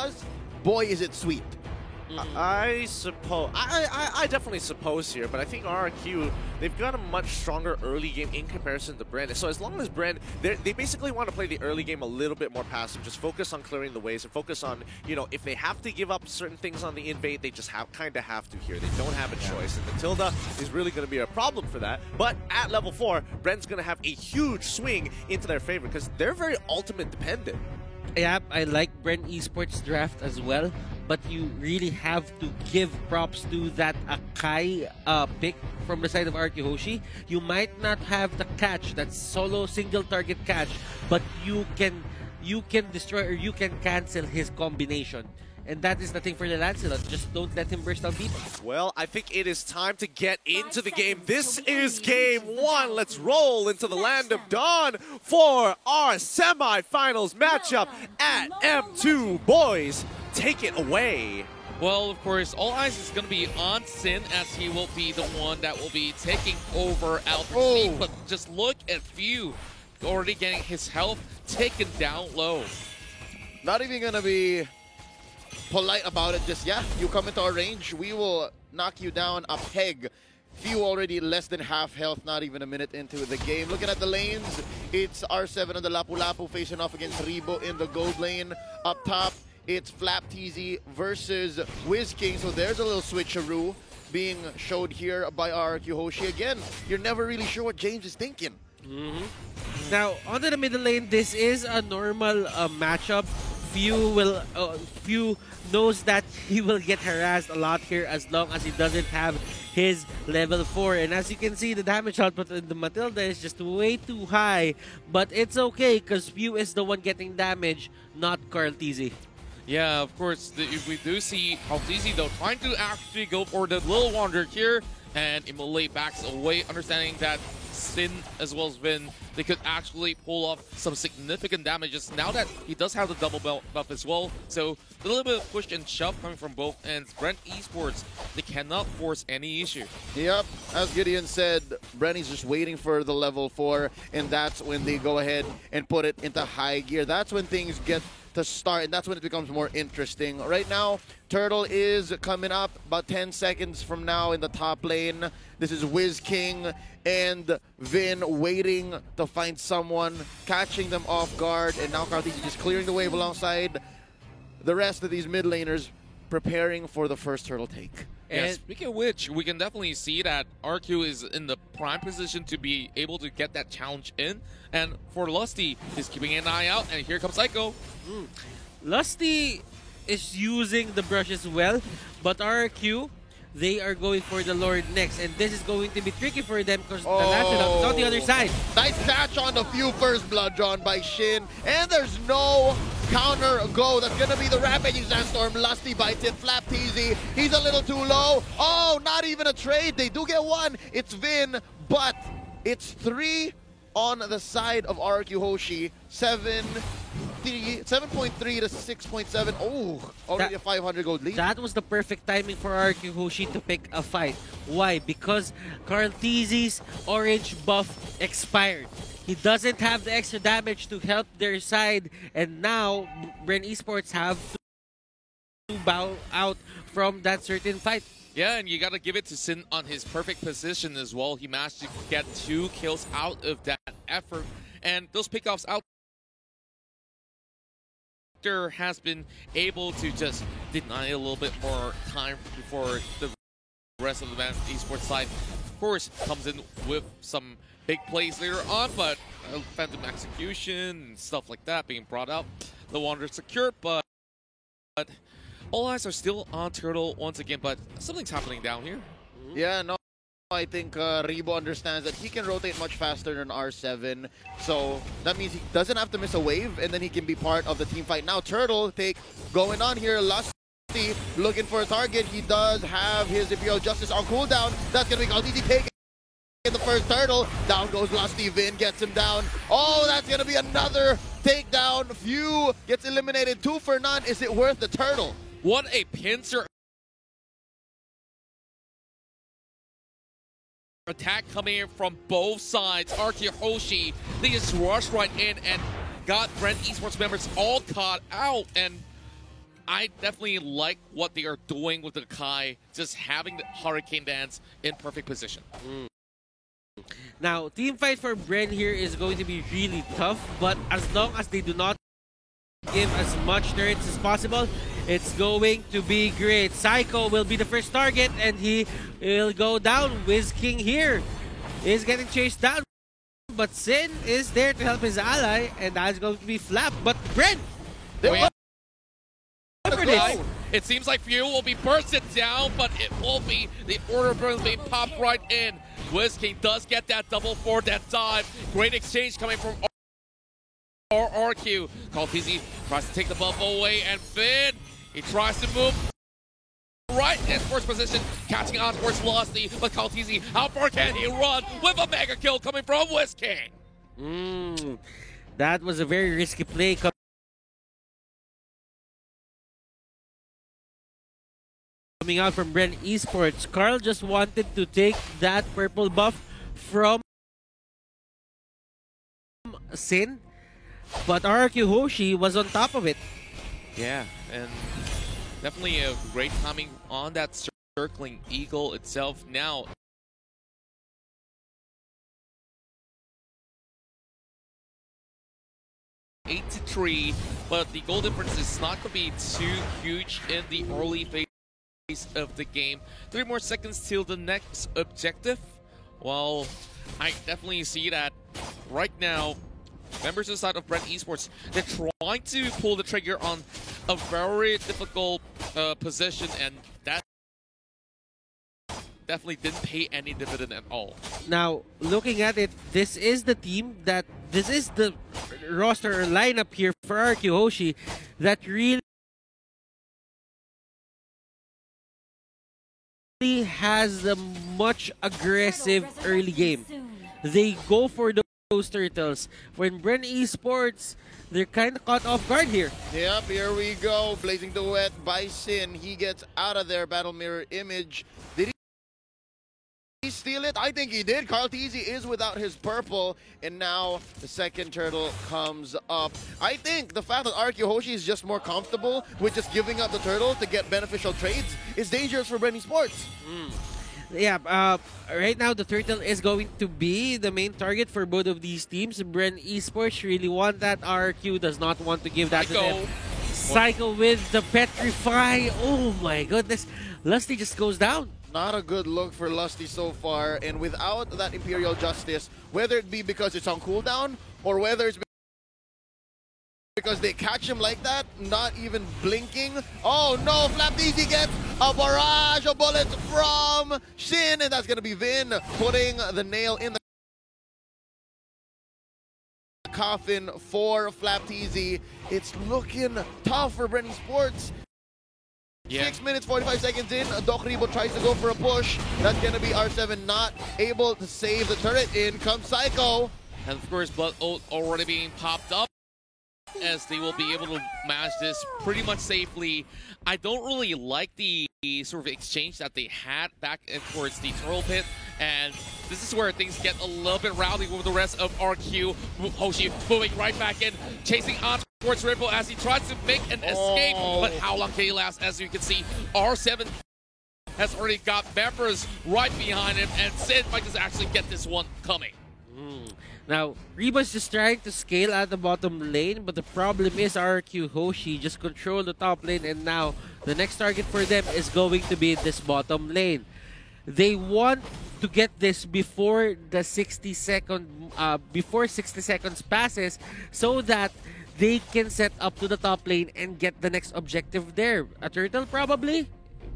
pause, boy, is it sweet. I suppose. I definitely suppose here, but I think RRQ, they've got a much stronger early game in comparison to Bren. So as long as Bren, they basically want to play the early game a little bit more passive, just focus on clearing the waves and focus on, you know, if they have to give up certain things on the invade, they just kind of have to here. They don't have a choice, and the Tilda is really going to be a problem for that. But at level 4, Bren's going to have a huge swing into their favor because they're very ultimate dependent. Yeah, I like Bren Esports draft as well, but you really have to give props to that Akai pick from the side of RRQ Hoshi. You might not have the catch, that solo single target catch, but you can destroy or you can cancel his combination. And that is the thing for the Lancelot. Just don't let him burst out deep. Well, I think it is time to get into the game. This is game 1. Let's roll into the land of Dawn for our semifinals matchup at M2. Boys, take it away. Well, of course, all eyes is going to be on Sin, as he will be the one that will be taking over Albert C. But just look at Few already getting his health taken down low. Not even gonna be polite about it. Just, yeah, you come into our range, we will knock you down a peg. Few already less than half health, not even a minute into the game. Looking at the lanes, it's R7 on the Lapu Lapu facing off against Rebo in the gold lane. Up top, it's Flap TZ versus Wiz King. So there's a little switcheroo being showed here by RRQ Hoshi. Again, you're never really sure what James is thinking. Now, onto the middle lane, this is a normal matchup. Few knows that he will get harassed a lot here as long as he doesn't have his level 4. And as you can see, the damage output in the Matilda is just way too high. But it's okay because Few is the one getting damage, not Carl TZ. Yeah, of course, we do see Haltizi though trying to actually go for the Little Wanderer here, and Imole backs away, understanding that Sin as well as Vin, they could actually pull off some significant damages now that he does have the double belt buff as well. So a little bit of push and shove coming from both ends. Brent Esports, they cannot force any issue. Yep, as Gideon said, Brenny's just waiting for the level 4, and that's when they go ahead and put it into high gear. That's when things get to start, and that's when it becomes more interesting. Right now, Turtle is coming up about 10 seconds from now in the top lane. This is Wiz King and Vin waiting to find someone, catching them off guard, and now Cartesi just clearing the wave alongside the rest of these mid laners, preparing for the first turtle take. And speaking of which, we can definitely see that RQ is in the prime position to be able to get that challenge in. And for Lusty, he's keeping an eye out, and here comes Psycho. Lusty is using the brush as well, but RQ, they are going for the Lord next, and this is going to be tricky for them because the Lancelot is on the other side. Nice catch on the Few first blood drawn by Shin, and there's no counter go. That's gonna be the Rampaging Sandstorm. Lusty bites it. Flap TZ, he's a little too low. Oh, not even a trade. They do get one. It's Vin, but it's 3 on the side of RQ Hoshi. 7.3 to 6.7. Oh, already a 500 gold lead. That was the perfect timing for RQ Hoshi to pick a fight. Why? Because Carl TZ's orange buff expired. He doesn't have the extra damage to help their side, and now Bren Esports have to bow out from that certain fight. Yeah, and you got to give it to Sin on his perfect position as well. He managed to get 2 kills out of that effort, and those pickoffs out there has been able to just deny a little bit more time before the rest of the Esports side, of course, comes in with some big plays later on, but Phantom Execution and stuff like that being brought out. The Wanderer secure, but all eyes are still on Turtle once again, but something's happening down here. Yeah, no, I think Rebo understands that he can rotate much faster than R7, so that means he doesn't have to miss a wave, and then he can be part of the team fight. Now Turtle take going on here. Lusty looking for a target. He does have his Imperial Justice on cooldown. That's going to be Caldisi taking the first turtle. Down goes Lusty. Vin gets him down. Oh, that's going to be another takedown. Few gets eliminated. 2 for none. Is it worth the turtle? What a pincer attack coming in from both sides. RQ Hoshi, they just rushed right in and got Brent Esports members all caught out. And I definitely like what they are doing with the Kai, just having the Hurricane Dance in perfect position. Now, team fight for Bren here is going to be really tough, but as long as they do not give as much turrets as possible, it's going to be great. Psycho will be the first target, and he will go down. Wiz King here is getting chased down, but Sin is there to help his ally, and that's going to be Flap. But Bren! It seems like Fuel will be bursted down, but it will be the order burns being popped right in. Wiz King does get that double for that dive. Great exchange coming from RRQ. Kaltizi tries to take the buff away, and Finn, he tries to move right in first position, catching on towards Lusty, but Kaltizi, how far can he run with a mega kill coming from Wiz King? That was a very risky play coming out from Bren Esports. Carl just wanted to take that purple buff from Sin, but RRQ Hoshi was on top of it. Yeah, and definitely a great timing on that circling eagle itself. Now, eight to 3, but the goal difference is not going to be too huge in the early phase of the game. 3 more seconds till the next objective. Well, I definitely see that right now. Members inside of Bren Esports, they're trying to pull the trigger on a very difficult position, and that definitely didn't pay any dividend at all. Now, looking at it, this is the roster lineup here for RRQ Hoshi that really has a much aggressive early game. They go for those turtles. When Bren Esports, they're kind of caught off guard here. Yep, here we go. Blazing Duet by Sin. He gets out of there. Battle Mirror Image. Did he steal it? I think he did. Kaltizi is without his purple, and now the second turtle comes up. I think the fact that RRQ Hoshi is just more comfortable with just giving up the turtle to get beneficial trades is dangerous for Bren Esports. Yeah, right now the turtle is going to be the main target for both of these teams. Bren Esports really want that. RRQ does not want to give that to them. Cycle with the Petrify. Oh my goodness. Lusty just goes down. Not a good look for Lusty so far, and without that Imperial Justice, whether it be because it's on cooldown or whether it's because they catch him like that, not even blinking. Oh no, Flapteezy gets a barrage of bullets from Shin, and that's going to be Vin putting the nail in the coffin for Flapteezy. It's looking tough for Bren Esports. Yeah. 6 minutes, 45 seconds in, Doc Rebo tries to go for a push. That's going to be R7 not able to save the turret. In comes Psycho. And of course, Blood Oath already being popped up, as they will be able to manage this pretty much safely. I don't really like the sort of exchange that they had back towards the turtle pit, and this is where things get a little bit rowdy with the rest of RQ. Hoshi moving right back in, chasing on towards Ripple as he tries to make an escape, but how long can he last? As you can see, R7 has already got members right behind him, and Sid might just actually get this one coming. Now, Reba's just trying to scale at the bottom lane, but the problem is RRQ Hoshi just control the top lane, and now the next target for them is going to be this bottom lane. They want to get this before the 60 seconds passes, so that they can set up to the top lane and get the next objective there. A turtle probably?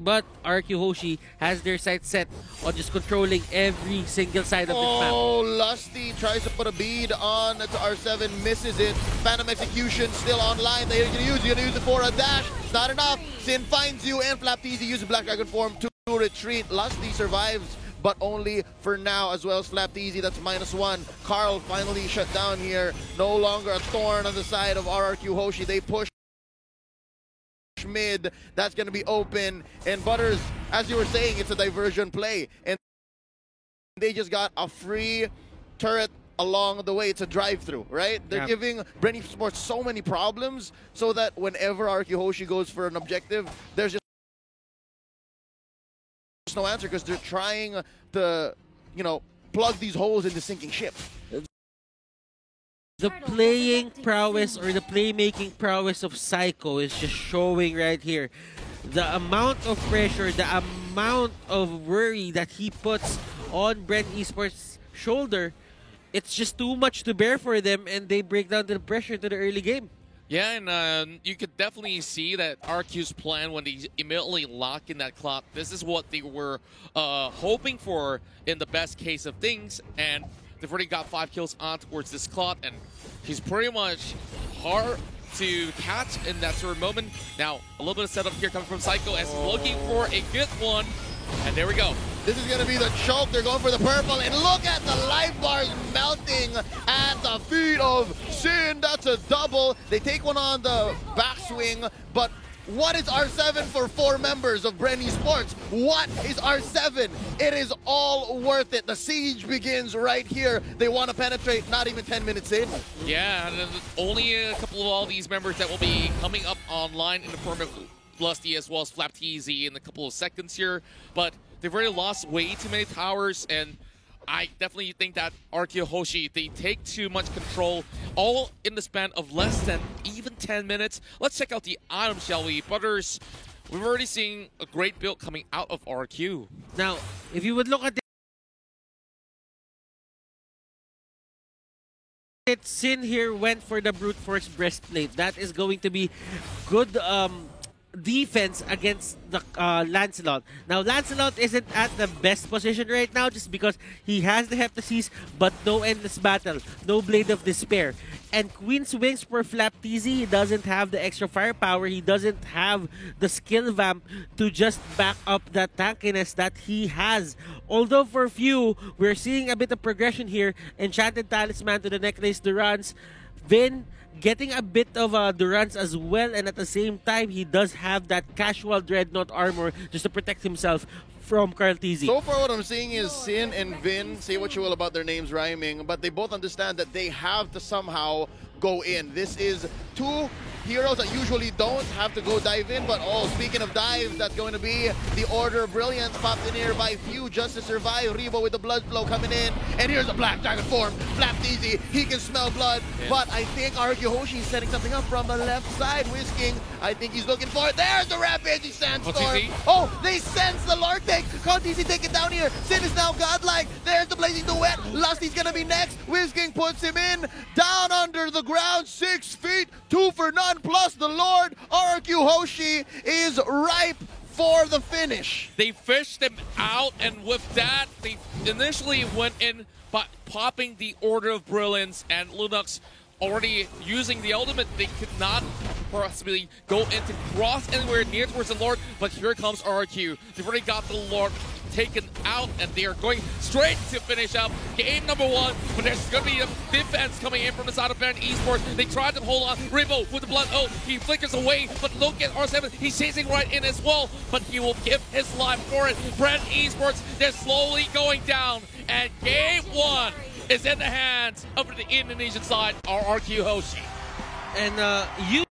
But RRQ Hoshi has their sights set on just controlling every single side of this map. Oh, Lusty tries to put a bead on to R7, misses it. Phantom Execution still online. They're going to use it for a dash. It's not enough. Sin finds you, and Flapteezy uses Black Dragon form to retreat. Lusty survives, but only for now, as well as Flapteezy. That's -1. Carl finally shut down here. No longer a thorn on the side of RRQ Hoshi. They push mid. That's going to be open, and Butters, as you were saying, it's a diversion play, and they just got a free turret along the way. It's a drive-through, right? They're Yep. giving Brand Esports so many problems so that whenever RQ Hoshi goes for an objective, there's just no answer because they're trying to, plug these holes in the sinking ship. The playing prowess or the playmaking prowess of Psycho is just showing right here. The amount of pressure, the amount of worry that he puts on Brent Esports' shoulder, it's just too much to bear for them, and they break down the pressure to the early game. Yeah, and you could definitely see that RQ's plan when they immediately lock in that clock, this is what they were hoping for in the best case of things, and they've already got 5 kills on towards this clock, and he's pretty much hard to catch in that sort of moment. Now, a little bit of setup here coming from Psycho as he's looking for a good one, and there we go. This is going to be the choke. They're going for the purple. And look at the life bars melting at the feet of Sin. That's a double. They take one on the backswing. But what is R7 for 4 members of Brand Esports? What is R7? It is all worth it. The siege begins right here. They want to penetrate not even 10 minutes in. Yeah, and only a couple of all these members that will be coming up online in the form of Lusty as well as Flap TZ in a couple of seconds here. But they've already lost way too many towers, and I definitely think that RQ Hoshi, they take too much control, all in the span of less than even 10 minutes. Let's check out the items, shall we? Butters, we've already seen a great build coming out of RQ. Now, if you would look at it, Sin here went for the brute force breastplate. That is going to be good defense against the Lancelot. Now, Lancelot isn't at the best position right now just because he has the Heptasis but no Endless Battle, no Blade of Despair. And Queen's Wings for Flap TZ, he doesn't have the extra firepower, he doesn't have the skill vamp to just back up that tankiness that he has. Although for few, we're seeing a bit of progression here. Enchanted Talisman to the Necklace Durance. Vin getting a bit of Durance as well, and at the same time, he does have that casual Dreadnought armor just to protect himself from Carl TZ. So far what I'm seeing is Sin and Vin, say what you will about their names rhyming, but they both understand that they have to somehow go in. This is 2 heroes that usually don't have to go dive in, but speaking of dives, that's going to be the Order of Brilliance popped in here by few just to survive. Rebo with the blood flow coming in, and here's a Black Dragon form. Flap TZ, he can smell blood, but I think RQ Hoshi is setting something up from the left side. Whisking, I think he's looking for it. There's the Rampaging Sandstorm. Oh, they sense the Lord take. Can't TZ take it down here. Sin is now godlike. There's the Blazing Duet. Lusty's gonna be next. Whisking puts him in. Down under the ground, 6 feet, 2 for none. Plus the Lord, RQ Hoshi is ripe for the finish. They fished them out, and with that, they initially went in by popping the Order of Brilliance, and Lunox already using the ultimate. They could not possibly go into cross anywhere near towards the Lord, but here comes RQ. They've already got the Lord taken out, and they are going straight to finish up game number 1, but there's going to be a defense coming in from the side of Brand Esports. They tried to hold on. Rebo with the blood. Oh, he flickers away, but look at R7. He's chasing right in as well, but he will give his life for it. Brand Esports, they're slowly going down, and game 1 is in the hands of the Indonesian side, RQ Hoshi. And you